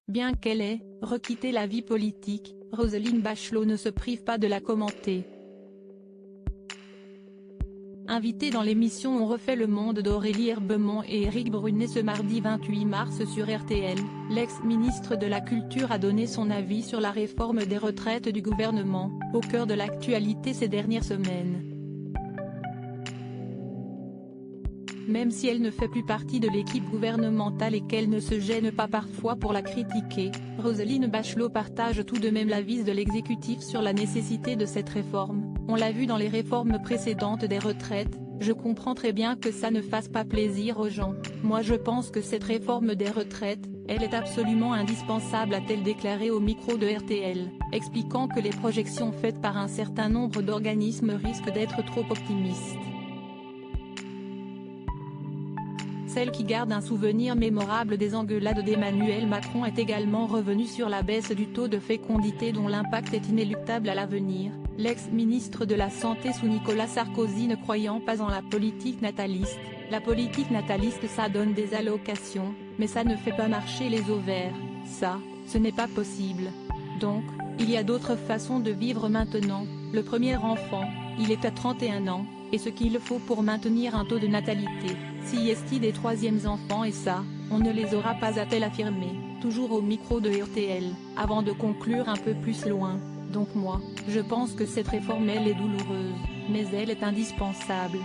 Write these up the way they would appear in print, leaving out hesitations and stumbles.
Bien qu'elle ait requitté la vie politique, Roselyne Bachelot ne se prive pas de la commenter. Invitée dans l'émission On refait le monde d'Aurélie Herbemont et Éric Brunet ce mardi 28 mars sur RTL, l'ex-ministre de la Culture a donné son avis sur la réforme des retraites du gouvernement, au cœur de l'actualité ces dernières semaines. Même si elle ne fait plus partie de l'équipe gouvernementale et qu'elle ne se gêne pas parfois pour la critiquer, Roselyne Bachelot partage tout de même l'avis de l'exécutif sur la nécessité de cette réforme. On l'a vu dans les réformes précédentes des retraites, je comprends très bien que ça ne fasse pas plaisir aux gens. Moi je pense que cette réforme des retraites, elle est absolument indispensable, a-t-elle déclaré au micro de RTL, expliquant que les projections faites par un certain nombre d'organismes risquent d'être trop optimistes. Celle qui garde un souvenir mémorable des engueulades d'Emmanuel Macron est également revenue sur la baisse du taux de fécondité dont l'impact est inéluctable à l'avenir, l'ex-ministre de la Santé sous Nicolas Sarkozy ne croyant pas en la politique nataliste. La politique nataliste ça donne des allocations, mais ça ne fait pas marcher les ovaires, ça, ce n'est pas possible. Donc, il y a d'autres façons de vivre maintenant, le premier enfant, il est à 31 ans, et ce qu'il faut pour maintenir un taux de natalité. Si est des troisièmes enfants et ça, on ne les aura pas, a-t-elle affirmé, toujours au micro de RTL, avant de conclure un peu plus loin. Donc moi, je pense que cette réforme elle est douloureuse, mais elle est indispensable.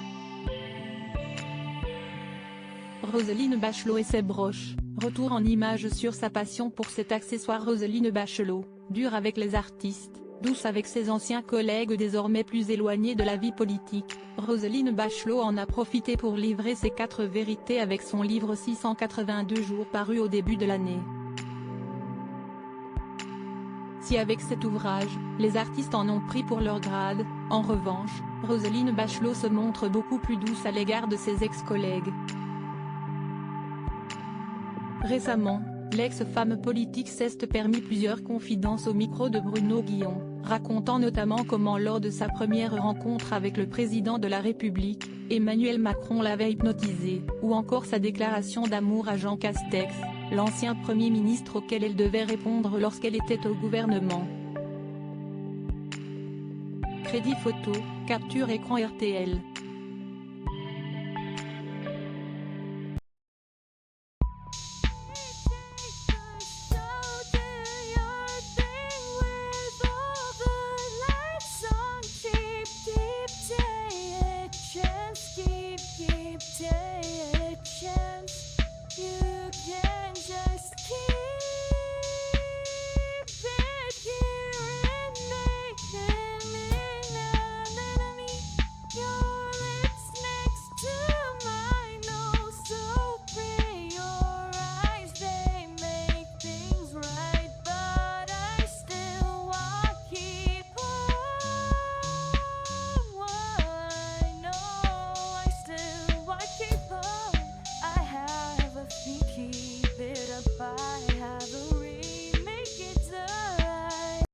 Roselyne Bachelot et ses broches, retour en images sur sa passion pour cet accessoire. Roselyne Bachelot, dure avec les artistes, douce avec ses anciens collègues désormais plus éloignés de la vie politique, Roselyne Bachelot en a profité pour livrer ses 4 vérités avec son livre 682 jours paru au début de l'année. Si avec cet ouvrage, les artistes en ont pris pour leur grade, en revanche, Roselyne Bachelot se montre beaucoup plus douce à l'égard de ses ex-collègues. Récemment, l'ex-femme politique s'est permis plusieurs confidences au micro de Bruno Guillon, racontant notamment comment lors de sa première rencontre avec le président de la République, Emmanuel Macron l'avait hypnotisée, ou encore sa déclaration d'amour à Jean Castex, l'ancien Premier ministre auquel elle devait répondre lorsqu'elle était au gouvernement. Crédit photo, capture écran RTL.